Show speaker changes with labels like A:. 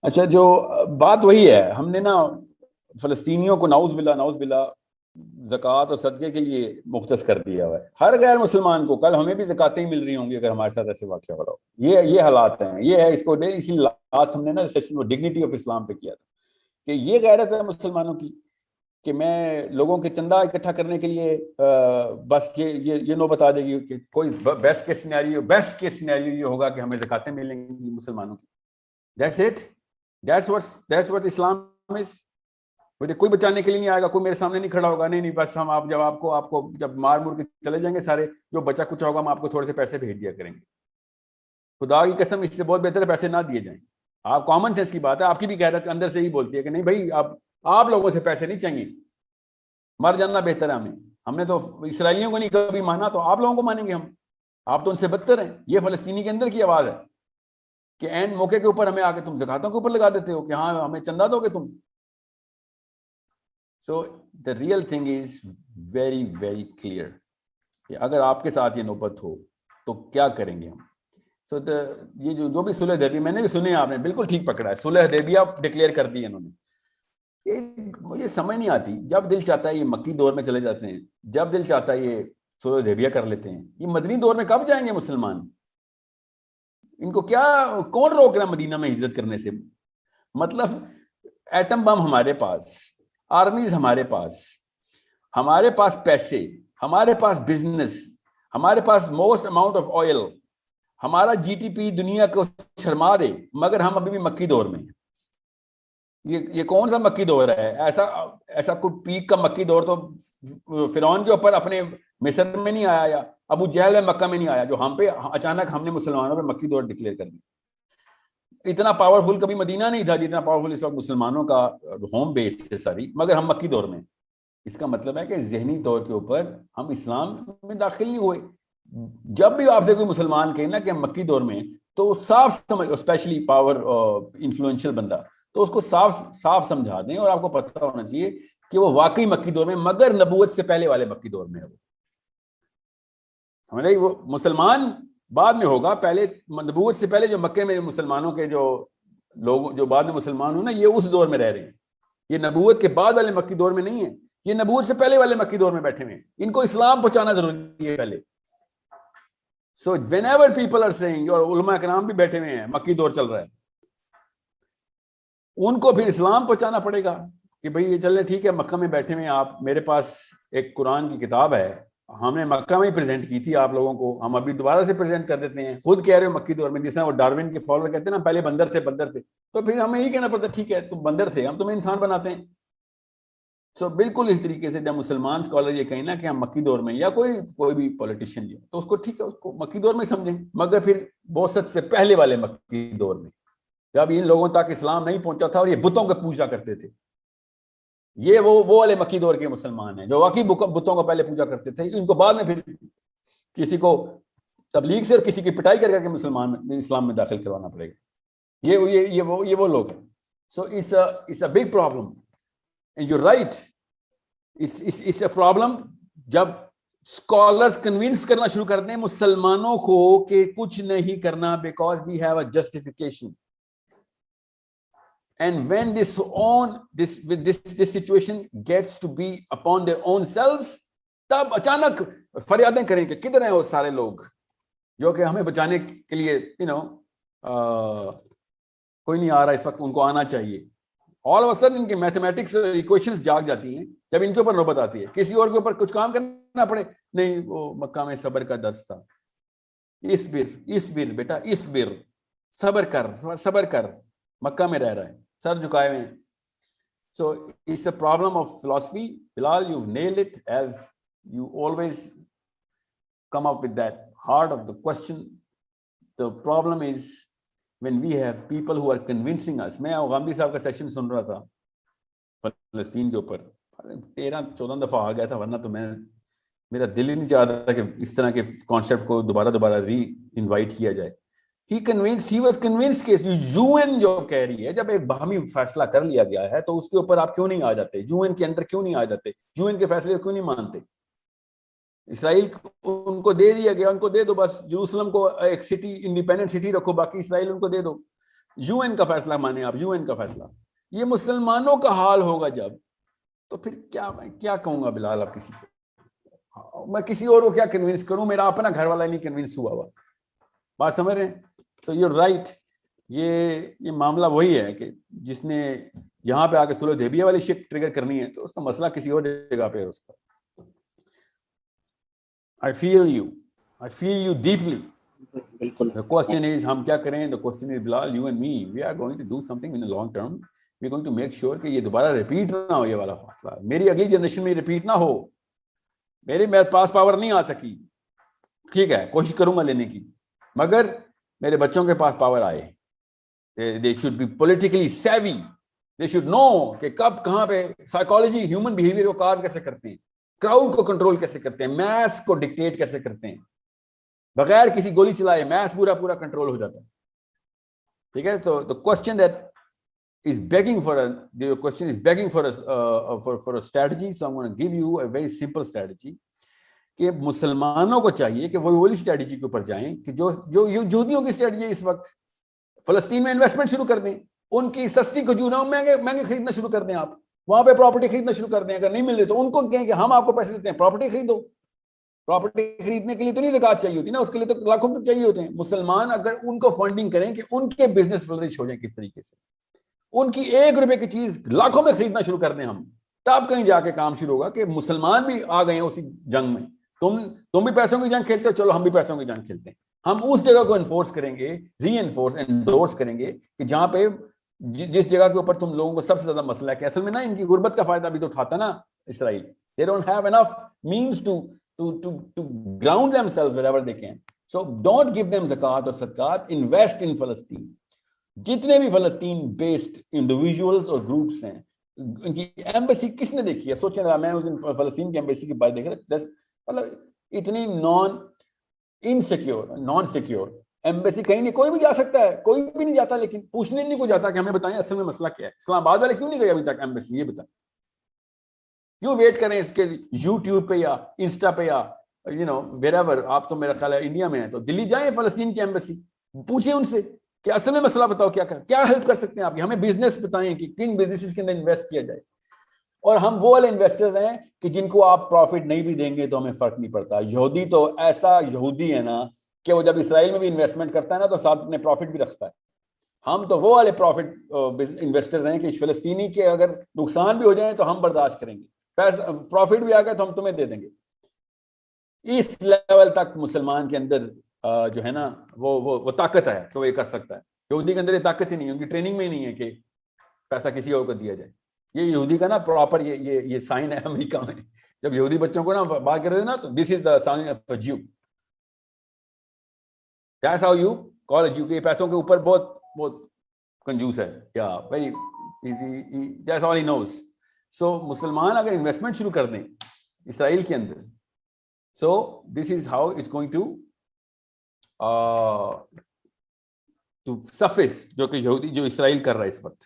A: اچھا، جو بات وہی ہے، ہم نے نا فلسطینیوں کو نعوذ باللہ زکوٰۃ اور صدقے کے لیے مختص کر دیا ہوا ہے. ہر غیر مسلمان کو کل ہمیں بھی زکاتیں مل رہی ہوں گی اگر ہمارے ساتھ ایسے واقعہ ہو رہا ہو. یہ حالات ہیں، یہ ہے. اس کو اسی لاسٹ ہم نے نا سیشن ڈگنیٹی آف اسلام پہ کیا تھا کہ یہ غیرت ہے مسلمانوں کی کہ میں لوگوں کے چندہ اکٹھا کرنے کے لیے بس یہ نوبت آ جائے گی کہ کوئی بیسٹ کیس سینیریو یہ ہوگا کہ ہمیں زکاتیں ملیں گی مسلمانوں کی. That's it. That's what Islam is. مجھے کوئی بچانے کے لیے نہیں آئے گا، کوئی میرے سامنے نہیں کھڑا ہوگا. نہیں بس ہم آپ کو جب مار مور کے چلے جائیں گے سارے، جو بچا کچھ ہوگا ہم آپ کو تھوڑے سے پیسے بھیج دیا کریں گے. خدا کی قسم اس سے بہت بہتر ہے پیسے نہ دیے جائیں. آپ کامن سینس کی بات ہے، آپ کی بھی غیرت اندر سے ہی بولتی ہے کہ نہیں بھائی آپ لوگوں سے پیسے نہیں چاہیے، مر جانا بہتر ہے ہمیں. ہم نے تو اسرائیلیوں کو نہیں کبھی مانا، تو آپ لوگوں کو مانیں گے ہم؟ آپ تو ان سے بدتر ہیں. یہ فلسطینی کے اندر کی آواز ہے کہ این موقع کے اوپر ہمیں آ کے تم زکاتوں کے اوپر لگا دیتے ہو کہ ہاں ہمیں چندہ دو گے تم. So the real thing is very very clear کہ اگر آپ کے ساتھ یہ نوبت ہو تو کیا کریں گے ہم. سو یہ جو بھی صلح حدیبیہ میں نے بھی سنے، آپ نے بالکل ٹھیک پکڑا ہے. صلح حدیبیہ ڈکلیئر کر دی انہوں نے. مجھے سمجھ نہیں آتی، جب دل چاہتا ہے یہ مکی دور میں چلے جاتے ہیں، جب دل چاہتا ہے یہ صلح حدیبیہ کر لیتے ہیں. یہ مدنی دور میں کب جائیں گے مسلمان؟ ان کو کیا کون روک رہا ہے مدینہ میں ہجرت کرنے سے؟ مطلب ایٹم بم ہمارے پاس، آرمیز ہمارے پاس پیسے، ہمارے پاس بزنس، ہمارے پاس موسٹ اماؤنٹ آف آئل، ہمارا جی ٹی پی دنیا کو شرما دے، مگر ہم ابھی بھی مکی دور میں ہیں. یہ کون سا مکی دور ہے؟ ایسا کوئی پیک کا مکی دور تو فرعون کے اوپر اپنے مصر میں نہیں آیا، یا ابو جہل میں مکہ میں نہیں آیا، جو ہم پہ اچانک ہم نے مسلمانوں پہ مکی دور ڈکلیئر کر دی. اتنا پاورفل کبھی مدینہ نہیں تھا جتنا پاورفل اس وقت مسلمانوں کا ہوم بیس ہے ساری، مگر ہم مکی دور میں. اس کا مطلب ہے کہ ذہنی طور کے اوپر ہم اسلام میں داخل نہیں ہوئے. جب بھی آپ سے کوئی مسلمان کہے نا کہ ہم مکی دور میں، تو صاف سمجھ، اسپیشلی پاور انفلوئنشل بندہ، تو اس کو صاف سمجھا دیں. اور آپ کو پتہ ہونا چاہیے کہ وہ واقعی مکی دور میں، مگر نبوت سے پہلے والے مکی دور میں ہے. وہ مسلمان بعد میں ہوگا، پہلے نبوت سے پہلے جو مکے میں مسلمانوں کے جو لوگ جو بعد میں مسلمان ہوں نا، یہ اس دور میں رہ رہے ہیں. یہ نبوت کے بعد والے مکی دور میں نہیں ہے، یہ نبوت سے پہلے والے مکی دور میں بیٹھے ہوئے ہیں. ان کو اسلام پہنچانا ضروری ہے پہلے. سو whenever people are saying، اور علماء کرام بھی بیٹھے ہوئے ہیں، مکی دور چل رہا ہے، ان کو پھر اسلام پہنچانا پڑے گا کہ بھئی یہ چلیں ٹھیک ہے، مکہ میں بیٹھے ہوئے ہیں آپ، میرے پاس ایک قرآن کی کتاب ہے، ہم نے مکہ میں ہی پریزنٹ کی تھی آپ لوگوں کو، ہم ابھی دوبارہ سے پریزنٹ کر دیتے ہیں. خود کہہ رہے ہو مکی دور میں، جس طرح وہ ڈاروین کے فالوور کہتے ہیں نا، پہلے بندر تھے، تو پھر ہمیں یہی کہنا پڑتا ہے ٹھیک ہے تم بندر تھے، ہم تمہیں انسان بناتے ہیں. سو بالکل اس طریقے سے جب مسلمان اسکالر یہ کہیں نا کہ ہم مکی دور میں، یا کوئی بھی پولیٹیشین، تو اس کو ٹھیک ہے، اس کو مکی دور میں سمجھیں، مگر پھر بوست سے پہلے والے مکی دور میں، جب ان لوگوں تک اسلام نہیں پہنچا تھا اور یہ بتوں کو پوجا کرتے تھے. یہ وہ والے مکی دور کے مسلمان ہیں جو واقعی بتوں کو پہلے پوجا کرتے تھے. ان کو بعد میں پھر کسی کو تبلیغ سے اور کسی کی پٹائی کر کے مسلمان اسلام میں داخل کروانا پڑے گا. یہ وہ لوگ ہیں. So it's a big problem. And you're right. It's a problem جب scholars convince کرنا شروع کر دیں مسلمانوں کو کہ کچھ نہیں کرنا because we have a justification. And when this situation gets to be upon their own selves, تب اچانک فریادیں کریں کہ کدھر ہیں وہ سارے لوگ جو کہ ہمیں بچانے کے لیے کوئی نہیں آ رہا اس وقت، ان کو آنا چاہیے. آل آف سڈن ان کے میتھمیٹکس ایکویشنز جاگ جاتی ہیں جب ان کے اوپر نوبت آتی ہے. کسی اور کے اوپر کچھ کام کرنا پڑے، نہیں وہ مکہ میں صبر کا درس تھا. اسبر بیٹا اسبر، صبر کر، مکہ میں رہ رہا ہے، سر جھکائے ہوئے ہیں. So it's a problem of philosophy. Bilal you nailed it as you always come up with that heart of the question. The problem is when we have people who are convincing us. میں غامدی صاحب کا session سن رہا تھا فلسطین کے اوپر، 13-14 دفعہ آ گیا تھا، ورنہ تو میرا دل ہی نہیں چاہتا تھا کہ اس طرح کے کانسیپٹ کو دوبارہ ری انوائٹ کیا جائے. he was convinced کہ UN جو کہہ رہی ہے، جب ایک باہمی فیصلہ کر لیا گیا ہے تو اس کے اوپر آپ کیوں نہیں آ جاتے؟ UN کے اندر کیوں نہیں آ جاتے؟ UN کے فیصلے کو کیوں نہیں مانتے؟ اسرائیل ان کو دے دیا گیا، ان کو دے دو بس. جروسلم کو ایک سٹی، انڈیپینڈنٹ سٹی رکھو، باقی اسرائیل ان کو دے دو. UN کا فیصلہ مانے آپ, UN کا فیصلہ, یہ مسلمانوں کا حال ہوگا جب, تو پھر کیا کہوں گا بلال اب کسی کو, میں کسی اور کو کیا کنوینس کروں, میرا اپنا گھر والا نہیں کنوینس ہوا. بات سمجھ رہے ہیں؟ تو یو رائٹ, یہ معاملہ وہی ہے کہ جس نے یہاں پہ آ کے صلح حدیبیہ والی شک ٹریگر کرنی ہے تو اس کا مسئلہ کسی اور جگہ پہ ہے اس کا. I feel you deeply. بالکل. The question is ہم کیا کریں, the question is Bilal, you and me, we are going to do something in the long term. We are going to make sure کہ یہ دوبارہ ریپیٹ نہ ہو, یہ والا فاصلہ میری اگلی جنریشن میں ریپیٹ نہ ہو. میرے پاس پاور نہیں آ سکی, ٹھیک ہے, کوشش کروں گا لینے کی, مگر میرے بچوں کے پاس پاور آئے. They should be politically savvy. They should know کہ کب کہاں پہ سائیکالوجی ہیومن بیہیویئر کو کار کیسے کرتے ہیں, کراؤڈ کو کنٹرول کیسے کرتے ہیں, میس کو ڈکٹیٹ کیسے کرتے ہیں, بغیر کسی گولی چلائے میس پورا کنٹرول ہو جاتا ہے. ٹھیک ہے, تو the question that is begging for a strategy, so I'm going to give you a very simple strategy کہ مسلمانوں کو چاہیے کہ وہ وہی اسٹریٹجی کے اوپر جائیں کہ جو یہودیوں کی اسٹریٹجی ہے اس وقت. فلسطین میں انویسٹمنٹ شروع کر دیں, ان کی سستی کھجوروں مہنگے خریدنا شروع کر دیں, آپ وہاں پہ پراپرٹی خریدنا شروع کر دیں. اگر نہیں مل رہے تو ان کو کہیں کہ ہم آپ کو پیسے دیتے ہیں, پراپرٹی خریدو. پراپرٹی خریدنے کے لیے تو نہیں زکوٰۃ چاہیے ہوتی نا, اس کے لیے تو لاکھوں روپے چاہیے ہوتے ہیں. مسلمان اگر ان کو فنڈنگ کریں کہ ان کے بزنس فلرش ہو جائیں کس طریقے سے, ان کی 1 روپے کی چیز لاکھوں میں خریدنا شروع کر دیں ہم, تب کہیں جا کے کام شروع ہوگا کہ مسلمان بھی آ گئے ہیں اسی جنگ میں. تم بھی پیسوں کی جنگ کھیلتے ہو, چلو ہم بھی پیسوں کی جنگ کھیلتے ہیں. ہم اس جگہ کو انفورس کریں گے, انڈورس کریں گے کہ جہاں پہ جس جگہ کے اوپر تم لوگوں کو سب سے زیادہ مسئلہ ہے کہ اصل میں نا ان کی غربت کا فائدہ بھی تو اٹھاتا نا اسرائیل. They don't have enough means to ground themselves wherever they can. So don't give them zakat or sadaqat, invest in Palestine. جتنے بھی فلسطین بیسڈ انڈیویجولز اور گروپس ہیں, ان کی ایمبیسی کس نے دیکھی ہے؟ سوچیں ذرا, میں اس دن فلسطین کی ایمبیسی کی بات دیکھ رہا, مطلب اتنی نان سیکیور ایمبیسی کہیں نہیں, کوئی بھی جا سکتا ہے, کوئی بھی نہیں جاتا, لیکن پوچھنے نہیں کوئی جاتا کہ ہمیں بتائیں اصل میں مسئلہ کیا ہے. اسلام آباد والے کیوں نہیں گئے ابھی تک ایمبیسی, یہ بتائیں کیوں ویٹ کریں اس کے یوٹیوب پہ یا انسٹا پہ یا wherever. آپ تو میرا خیال ہے انڈیا میں ہیں, تو دلی جائیں فلسطین کی ایمبیسی, پوچھیں ان سے کہ اصل میں مسئلہ بتاؤ کیا ہیلپ کر سکتے ہیں آپ کی, ہمیں بزنس بتائیں کہ کن بزنسز کے اندر انویسٹ کیا جائے. اور ہم وہ والے انویسٹرز ہیں کہ جن کو آپ پروفٹ نہیں بھی دیں گے تو ہمیں فرق نہیں پڑتا. یہودی تو ایسا یہودی ہے نا کہ وہ جب اسرائیل میں بھی انویسٹمنٹ کرتا ہے نا تو ساتھ اپنے پروفٹ بھی رکھتا ہے. ہم تو وہ والے پروفٹ انویسٹرز ہیں کہ فلسطینی کے اگر نقصان بھی ہو جائیں تو ہم برداشت کریں گے, پروفٹ بھی آ گیا تو ہم تمہیں دے دیں گے. اس لیول تک مسلمان کے اندر جو ہے نا وہ طاقت ہے کہ وہ یہ کر سکتا ہے. یہودی کے اندر یہ طاقت ہی نہیں ہے, ان کی ٹریننگ میں ہی نہیں ہے کہ پیسہ کسی اور کو دیا جائے. یہ یہودی کا نا پراپر یہ سائن ہے امریکہ میں, جب یہودی بچوں کو نا بات کرتے ہیں نا تو this is the sign of a Jew. That's how you call a Jew. کہ پیسوں کے اوپر بہت کنجوس ہے, یا ویری دیٹس آل ہی نوز. سو مسلمان اگر انویسٹمنٹ شروع کر دیں اسرائیل کے اندر, so this is how it's going to surface جو کہ یہودی جو اسرائیل کر رہا ہے اس وقت.